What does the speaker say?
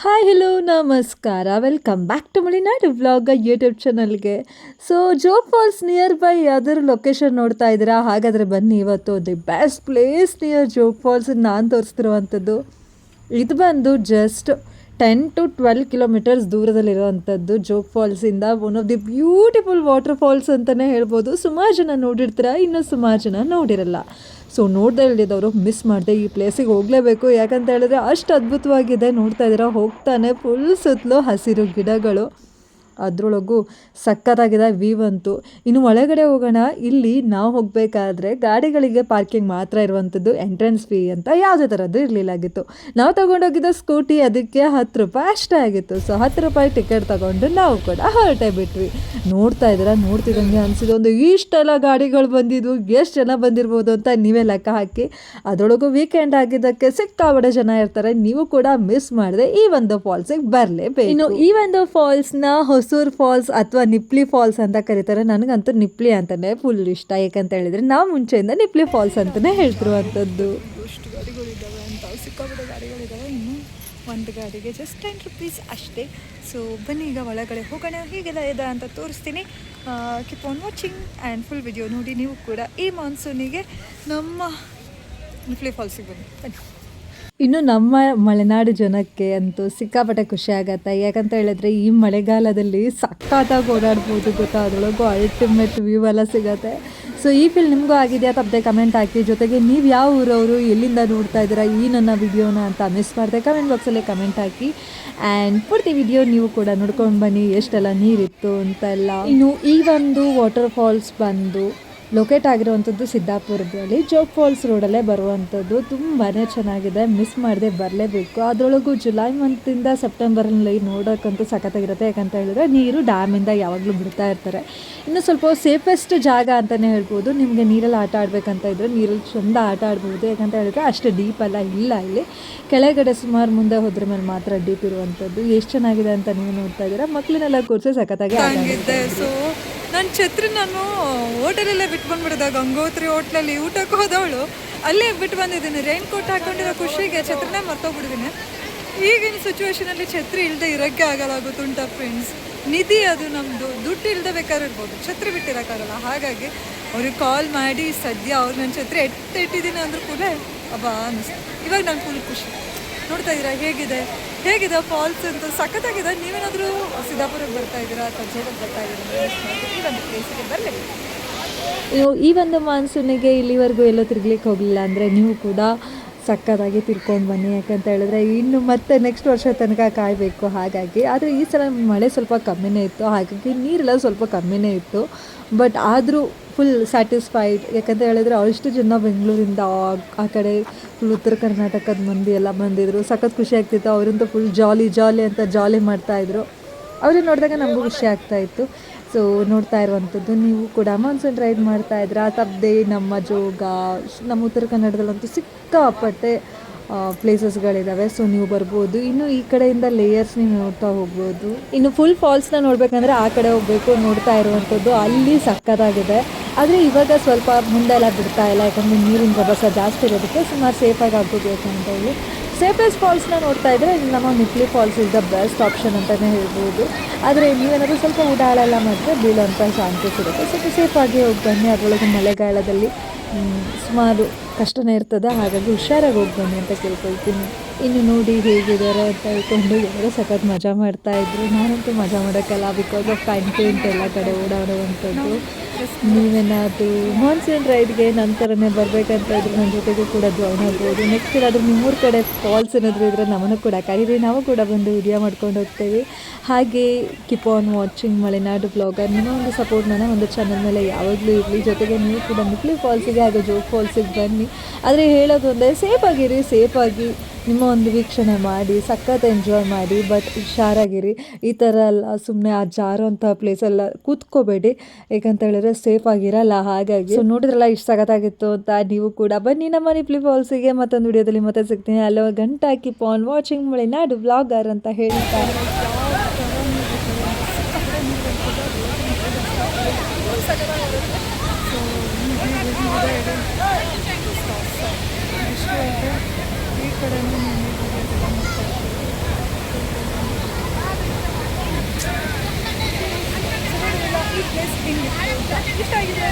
Hi hello ನಮಸ್ಕಾರ welcome back to Malenadu vlog YouTube ಚಾನಲ್ಗೆ. So Jog falls near by ಯಾವ್ದಾದ್ರು location ನೋಡ್ತಾ ಇದ್ದೀರಾ? ಹಾಗಾದರೆ ಬನ್ನಿ, ಇವತ್ತು the best place near Jog falls ನಾನು ತೋರಿಸ್ತಿರುವಂಥದ್ದು. ಇದು ಬಂದು ಜಸ್ಟ್ 10 to 12 ಕಿಲೋಮೀಟರ್ಸ್ ದೂರದಲ್ಲಿರುವಂಥದ್ದು ಜೋಗ್ ಫಾಲ್ಸಿಂದ. One of the beautiful waterfalls ಅಂತಲೇ ಹೇಳ್ಬೋದು. ಸುಮಾರು ಜನ ನೋಡಿರ್ತೀರ, ಇನ್ನೂ ಸುಮಾರು ಜನ ನೋಡಿರಲ್ಲ. ಸೊ ನೋಡ್ದೆ ಇಲ್ದಿದ್ದವರು ಮಿಸ್ ಮಾಡಿದೆ, ಈ ಪ್ಲೇಸಿಗೆ ಹೋಗಲೇಬೇಕು. ಯಾಕಂತ ಹೇಳಿದ್ರೆ ಅಷ್ಟು ಅದ್ಭುತವಾಗಿದೆ. ನೋಡ್ತಾ ಇದ್ದೀರಾ, ಹೋಗ್ತಾನೆ ಫುಲ್ ಸುತ್ತಲೂ ಹಸಿರು ಗಿಡಗಳು, ಅದರೊಳಗೂ ಸಖತ್ತಾಗಿದೆ ವ್ಯೂ ಅಂತೂ. ಇನ್ನು ಒಳಗಡೆ ಹೋಗೋಣ. ಇಲ್ಲಿ ನಾವು ಹೋಗಬೇಕಾದ್ರೆ ಗಾಡಿಗಳಿಗೆ ಪಾರ್ಕಿಂಗ್ ಮಾತ್ರ ಇರುವಂಥದ್ದು, ಎಂಟ್ರೆನ್ಸ್ ಫೀ ಅಂತ ಯಾವುದೇ ಥರದ್ದು ಇರಲಿಲ್ಲಾಗಿತ್ತು. ನಾವು ತೊಗೊಂಡೋಗಿದ್ದ ಸ್ಕೂಟಿ, ಅದಕ್ಕೆ 10 ರೂಪಾಯಿ ಅಷ್ಟೇ ಆಗಿತ್ತು. ಸೊ 10 ರೂಪಾಯಿ ಟಿಕೆಟ್ ತೊಗೊಂಡು ನಾವು ಕೂಡ ಹೊರಟೇ ಬಿಟ್ವಿ. ನೋಡ್ತಾ ಇದ್ದೀರಾ, ನೋಡ್ತಿದ್ದಂಗೆ ಅನಿಸಿದ್ದು, ಒಂದು ಇಷ್ಟೆಲ್ಲ ಗಾಡಿಗಳು ಬಂದಿದ್ದು ಎಷ್ಟು ಜನ ಬಂದಿರ್ಬೋದು ಅಂತ ನೀವೇ ಲೆಕ್ಕ ಹಾಕಿ. ಅದರೊಳಗೂ ವೀಕೆಂಡ್ ಆಗಿದ್ದಕ್ಕೆ ಸಿಕ್ಕಾಬಡೆ ಜನ ಇರ್ತಾರೆ. ನೀವು ಕೂಡ ಮಿಸ್ ಮಾಡಿದೆ ಈ ಒಂದು ಫಾಲ್ಸಿಗೆ ಬರಲೇಬೇಕು. ಇನ್ನು ಈ ಒಂದು ಫಾಲ್ಸ್ನ ಹೊಸೂರ್ ಫಾಲ್ಸ್ ಅಥವಾ ನಿಪ್ಲಿ ಫಾಲ್ಸ್ ಅಂತ ಕರೀತಾರೆ. ನನಗಂತೂ ನಿಪ್ಲಿ ಅಂತಲೇ ಫುಲ್ ಇಷ್ಟ. ಯಾಕಂತ ಹೇಳಿದರೆ ನಾವು ಮುಂಚೆಯಿಂದ ನಿಪ್ಲಿ ಫಾಲ್ಸ್ ಅಂತಲೇ ಹೇಳ್ತಿರುವಂಥದ್ದು. ಎಷ್ಟು ಗಾಡಿಗಳಿದ್ದಾವೆ ಅಂತ, ಸಿಕ್ಕಾಪಟ್ಟೆ ಗಾಡಿಗಳಿದ್ದಾವೆ. ಇನ್ನು ಒಂದು ಗಾಡಿಗೆ ಜಸ್ಟ್ 10 ರೂಪೀಸ್ ಅಷ್ಟೇ. ಸೊ ಬನ್ನಿ ಈಗ ಒಳಗಡೆ ಹೋಗೋಣ. ಹೀಗೆಲ್ಲ ಇದೆ ಅಂತ ತೋರಿಸ್ತೀನಿ. Keep on watching and full video ನೋಡಿ. ನೀವು ಕೂಡ ಈ ಮಾನ್ಸೂನಿಗೆ ನಮ್ಮ ನಿಪ್ಲಿ ಫಾಲ್ಸಿಗೆ ಬನ್ನಿ. ಇನ್ನು ನಮ್ಮ ಮಲೆನಾಡು ಜನಕ್ಕೆ ಅಂತೂ ಸಿಕ್ಕಾಪಟ್ಟೆ ಖುಷಿ ಆಗತ್ತೆ. ಯಾಕಂತ ಹೇಳಿದ್ರೆ ಈ ಮಳೆಗಾಲದಲ್ಲಿ ಸಖತ್ತಾಗಿ ಓಡಾಡ್ಬೋದು ಗೊತ್ತಾ. ಅದರೊಳಗೂ ಅಲ್ಟಿಮೇಟ್ ವ್ಯೂ ಎಲ್ಲ ಸಿಗುತ್ತೆ. ಸೊ ಈ ಫೀಲ್ ನಿಮಗೂ ಆಗಿದೆಯಾ? ತಪ್ಪದೆ ಕಮೆಂಟ್ ಹಾಕಿ. ಜೊತೆಗೆ ನೀವು ಯಾವ ಊರವರು, ಎಲ್ಲಿಂದ ನೋಡ್ತಾ ಇದ್ದೀರಾ ಈ ನನ್ನ ವಿಡಿಯೋನ ಅಂತ ಮಿಸ್ ಮಾಡಿದೆ ಕಮೆಂಟ್ ಬಾಕ್ಸಲ್ಲಿ ಕಮೆಂಟ್ ಹಾಕಿ. ಆ್ಯಂಡ್ ಪೂರ್ತಿ ವಿಡಿಯೋ ನೀವು ಕೂಡ ನೋಡ್ಕೊಂಡು ಬನ್ನಿ, ಎಷ್ಟೆಲ್ಲ ನೀರಿತ್ತು ಅಂತೆಲ್ಲ. ಇನ್ನು ಈ ಒಂದು ವಾಟರ್ ಫಾಲ್ಸ್ ಬಂದು ಲೊಕೇಟ್ ಆಗಿರುವಂಥದ್ದು ಸಿದ್ದಾಪುರದಲ್ಲಿ ಜೋಗ್ ಫಾಲ್ಸ್ ರೋಡಲ್ಲೇ ಬರುವಂಥದ್ದು. ತುಂಬಾ ಚೆನ್ನಾಗಿದೆ, ಮಿಸ್ ಮಾಡದೆ ಬರಲೇಬೇಕು. ಅದರೊಳಗೂ ಜುಲೈ ಮಂತಿಂದ ಸೆಪ್ಟೆಂಬರಲ್ಲಿ ನೋಡೋಕ್ಕಂತೂ ಸಖತ್ತಾಗಿರುತ್ತೆ. ಯಾಕಂತ ಹೇಳಿದ್ರೆ ನೀರು ಡ್ಯಾಮಿಂದ ಯಾವಾಗಲೂ ಬಿಡ್ತಾ ಇರ್ತಾರೆ. ಇನ್ನು ಸ್ವಲ್ಪ ಸೇಫೆಸ್ಟ್ ಜಾಗ ಅಂತಲೇ ಹೇಳ್ಬೋದು. ನಿಮಗೆ ನೀರಲ್ಲಿ ಆಟ ಆಡಬೇಕಂತ ಇದ್ದರೆ ನೀರಲ್ಲಿ ಚೆಂದ ಆಟ ಆಡ್ಬೋದು. ಯಾಕಂತ ಹೇಳಿದ್ರೆ ಅಷ್ಟು ಡೀಪೆಲ್ಲ ಇಲ್ಲ ಇಲ್ಲಿ. ಕೆಳಗಡೆ ಸುಮಾರು ಮುಂದೆ ಹೋದ್ರ ಮೇಲೆ ಮಾತ್ರ ಡೀಪ್ ಇರುವಂಥದ್ದು. ಎಷ್ಟು ಚೆನ್ನಾಗಿದೆ ಅಂತ ನೀವು ನೋಡ್ತಾ ಇದ್ದೀರಾ. ಮಕ್ಕಳನ್ನೆಲ್ಲ ಕೂರಿಸಿ ಸಖತ್ತಾಗಿ ಆಗಿದೆ. ಸೊ ನನ್ನ ಛತ್ರಿ ನಾನು ಹೋಟೆಲಲ್ಲೇ ಬಿಟ್ಟು ಬಂದ್ಬಿಡಿದೆ. ಗಂಗೋತ್ರಿ ಹೋಟ್ಲಲ್ಲಿ ಊಟಕ್ಕೆ ಹೋದವಳು ಅಲ್ಲೇ ಬಿಟ್ಟು ಬಂದಿದ್ದೀನಿ. ರೈನ್ ಕೋಟ್ ಹಾಕೊಂಡಿರೋ ಖುಷಿಗೆ ಛತ್ರಿನೇ ಮರ್ತೋಗ್ಬಿಟ್ಟಿದ್ದೀನಿ. ಈಗಿನ ಸಿಚುವೇಶನಲ್ಲಿ ಛತ್ರಿ ಇಲ್ಲದೆ ಇರೋಕ್ಕೆ ಆಗಲ್ಲ, ಗೊತ್ತುಂಟ ಫ್ರೆಂಡ್ಸ್. ನಿಧಿ ಅದು ನಮ್ಮದು, ದುಡ್ಡು ಇಲ್ಲದೆ ಬೇಕಾದ್ರೆ ಇರ್ಬೋದು, ಛತ್ರಿ ಬಿಟ್ಟಿರೋಕ್ಕಾಗಲ್ಲ. ಹಾಗಾಗಿ ಅವ್ರಿಗೆ ಕಾಲ್ ಮಾಡಿ ಸದ್ಯ ಅವ್ರು ನನ್ನ ಛತ್ರಿ ಎತ್ತಿಟ್ಟಿದ್ದೀನಿ ಅಂದ್ರೂ ಕೂಡ ಅಬ್ಬಾ ಅನ್ನಿಸ್ತು. ಇವಾಗ ನಾನು ಫುಲ್ ಖುಷಿ. ನೋಡ್ತಾ ಇದ್ದೀರಾ ಹೇಗಿದೆ ಫಾಲ್ಸ್ ಅಂತ, ಸಖತ್ತಾಗಿದೆ. ನೀವೇನಾದರೂ ಸಿದ್ದಾಪುರಕ್ಕೆ ಬರ್ತಾ ಇದ್ದೀರಾ ಅಥವಾ ಜೋಗಕ್ಕೆ ಬರ್ತಾ ಇದ್ದೀರಾ, ಈ ಒಂದು ಪ್ಲೇಸಿಗೆ ಬರಲೇಬೇಕು. ಈ ಒಂದು ಮಾನ್ಸೂನಿಗೆ ಇಲ್ಲಿವರೆಗೂ ಎಲ್ಲೋ ತಿರ್ಗ್ಲಿಕ್ಕೆ ಹೋಗಲಿಲ್ಲ ಅಂದರೆ ನೀವು ಕೂಡ ಸಕ್ಕತ್ತಾಗಿ ತಿರ್ಕೊಂಡು ಬನ್ನಿ. ಯಾಕಂತ ಹೇಳಿದ್ರೆ ಇನ್ನು ಮತ್ತೆ ನೆಕ್ಸ್ಟ್ ವರ್ಷ ತನಕ ಕಾಯಬೇಕು. ಹಾಗಾಗಿ ಆದರೆ ಈ ಸಲ ಮಳೆ ಸ್ವಲ್ಪ ಕಮ್ಮಿನೇ ಇತ್ತು, ಹಾಗಾಗಿ ನೀರೆಲ್ಲ ಸ್ವಲ್ಪ ಕಮ್ಮಿನೇ ಇತ್ತು. ಬಟ್ ಆದರೂ ಫುಲ್ ಸ್ಯಾಟಿಸ್ಫೈಡ್. ಯಾಕಂತ ಹೇಳಿದ್ರೆ ಅಷ್ಟು ಜನ ಬೆಂಗಳೂರಿಂದ ಆ ಕಡೆ ಫುಲ್ ಉತ್ತರ ಕರ್ನಾಟಕದ ಮಂದಿ ಎಲ್ಲ ಬಂದಿದ್ದರು. ಸಖತ್ ಖುಷಿ ಆಗ್ತಿತ್ತು. ಅವರಂತೂ ಫುಲ್ ಜಾಲಿ ಅಂತ ಜಾಲಿ ಮಾಡ್ತಾಯಿದ್ರು. ಅವ್ರನ್ನ ನೋಡಿದಾಗ ನಮಗೂ ಖುಷಿ ಆಗ್ತಾಯಿತ್ತು. ಸೊ ನೋಡ್ತಾ ಇರುವಂಥದ್ದು ನೀವು ಕೂಡ ಮಾನ್ಸೂನ್ ರೈಡ್ ಮಾಡ್ತಾಯಿದ್ರೆ ತಪ್ಪದೆ ನಮ್ಮ ಜೋಗ, ನಮ್ಮ ಉತ್ತರ ಕನ್ನಡದಲ್ಲಂತೂ ಸಿಕ್ಕಾಪಟ್ಟೆ ಪ್ಲೇಸಸ್ಗಳಿದ್ದಾವೆ. ಸೊ ನೀವು ಬರ್ಬೋದು. ಇನ್ನು ಈ ಕಡೆಯಿಂದ ಲೇಯರ್ಸ್ ನೀವು ನೋಡ್ತಾ ಹೋಗ್ಬೋದು. ಇನ್ನು ಫುಲ್ ಫಾಲ್ಸ್ನ ನೋಡಬೇಕಂದ್ರೆ ಆ ಕಡೆ ಹೋಗಬೇಕು. ನೋಡ್ತಾ ಇರುವಂಥದ್ದು ಅಲ್ಲಿ ಸಕ್ಕತ್ತಾಗಿದೆ. ಆದರೆ ಇವಾಗ ಸ್ವಲ್ಪ ಮುಂದೆಲ್ಲ ಬಿಡ್ತಾ ಇಲ್ಲ, ಯಾಕಂದರೆ ನೀರಿನ ರಭಸ ಜಾಸ್ತಿ ಇರೋದಕ್ಕೆ ಸುಮಾರು ಸೇಫಾಗಿ ಆಗ್ಬೋಬೇಕು ಅಂತ ಹೇಳಿ. ಸೇಫೆಸ್ಟ್ ಫಾಲ್ಸ್ನ ನೋಡ್ತಾ ಇದ್ದರೆ ನಮ್ಮ Nipli falls is the best option ಅಂತಲೇ ಹೇಳ್ಬೋದು. ಆದರೆ ನೀವೇನಾದರೂ ಸ್ವಲ್ಪ ಉಡಾಳೆಲ್ಲ ಮಾಡಿದ್ರೆ ಬೀಳೋಂಥ ಚಾನ್ಸಸ್ ಇರುತ್ತೆ. ಸ್ವಲ್ಪ ಸೇಫಾಗಿ ಹೋಗಿ ಬನ್ನಿ. ಅದರೊಳಗೆ ಮಳೆಗಾಲದಲ್ಲಿ ಸುಮಾರು ಕಷ್ಟನೇ ಇರ್ತದೆ, ಹಾಗಾಗಿ ಹುಷಾರಾಗಿ ಹೋಗಿ ಬನ್ನಿ ಅಂತ ಕೇಳ್ಕೊಳ್ತೀನಿ. ಇನ್ನು ನೋಡಿ ಹೇಗಿದ್ದಾರೆ ಅಂತ ಹೇಳ್ಕೊಂಡು ಎಲ್ಲರೂ ಸಖತ್ ಮಜಾ ಮಾಡ್ತಾಯಿದ್ರು. ನಾನಂತೂ ಮಜಾ ಮಾಡೋಕ್ಕಲ್ಲ, ಬಿಕಾಸ್ ಆಫ್ ಕಂಟೆಂಟ್ ಎಲ್ಲ ಕಡೆ ಓಡಾಡುವಂಥದ್ದು. ನೀವೇನಾದರೂ ಮಾನ್ಸೂನ್ ರೈಡ್ಗೆ ನಂತರನೇ ಬರಬೇಕಂತ ಇದ್ರೆ ನನ್ನ ಜೊತೆಗೂ ಕೂಡ ಜಾಯ್ನ್ ಆಗ್ಬೋದು. ನೆಕ್ಸ್ಟ್ ಏನಾದರೂ ನಿಮ್ಮೂರ ಕಡೆ ಫಾಲ್ಸ್ ಏನಾದರೂ ಇದ್ದರೆ ನಮ್ಮನ್ನು ಕೂಡ ಕರೀರಿ, ನಾವು ಕೂಡ ಬಂದು ವಿಡಿಯೋ ಮಾಡ್ಕೊಂಡು ಹೋಗ್ತೇವೆ. ಹಾಗೆ keep on watching Malenadu blogger. ನಿಮ್ಮ ಒಂದು ಸಪೋರ್ಟ್ ನನ್ನ ಒಂದು ಚಾನಲ್ ಮೇಲೆ ಯಾವಾಗಲೂ ಇರಲಿ. ಜೊತೆಗೆ ನೀವು ಕೂಡ ನಿಪ್ಲಿ ಫಾಲ್ಸಿಗೆ ಹಾಗೂ ಜೋಗ್ ಫಾಲ್ಸಿಗೆ ಬನ್ನಿ. ಆದರೆ ಹೇಳೋದು ಒಂದೇ, ಸೇಫಾಗಿರಿ. ಸೇಫಾಗಿ ನಿಮ್ಮ ಒಂದು ವೀಕ್ಷಣೆ ಮಾಡಿ ಸಖತ್ ಎಂಜಾಯ್ ಮಾಡಿ. ಬಟ್ ಹುಷಾರಾಗಿರಿ. ಈ ಥರ ಎಲ್ಲ ಸುಮ್ಮನೆ ಆ ಜಾರೋಂಥ ಪ್ಲೇಸೆಲ್ಲ ಕೂತ್ಕೋಬೇಡಿ, ಯಾಕಂತ ಹೇಳಿದ್ರೆ ಸೇಫ್ ಆಗಿರಲ್ಲ. ಹಾಗಾಗಿ ಸೊ ನೋಡಿದ್ರಲ್ಲ ಇಷ್ಟು ಸಖತ್ತಾಗಿತ್ತು ಅಂತ. ನೀವು ಕೂಡ ಬನ್ನಿ ನಮ್ಮ ನಿಪ್ಲಿ ಫಾಲ್ಸಿಗೆ. ಮತ್ತೊಂದು ವಿಡಿಯೋದಲ್ಲಿ ಮತ್ತೆ ಸಿಗ್ತೀನಿ. ಅಲ್ಲೋ ಗಂಟೆ keep on watching Malenadu vlogger ಅಂತ ಹೇಳ್ತಾರೆ. ಈ ಕಡೆ ಇಷ್ಟ ಆಗಿದೆ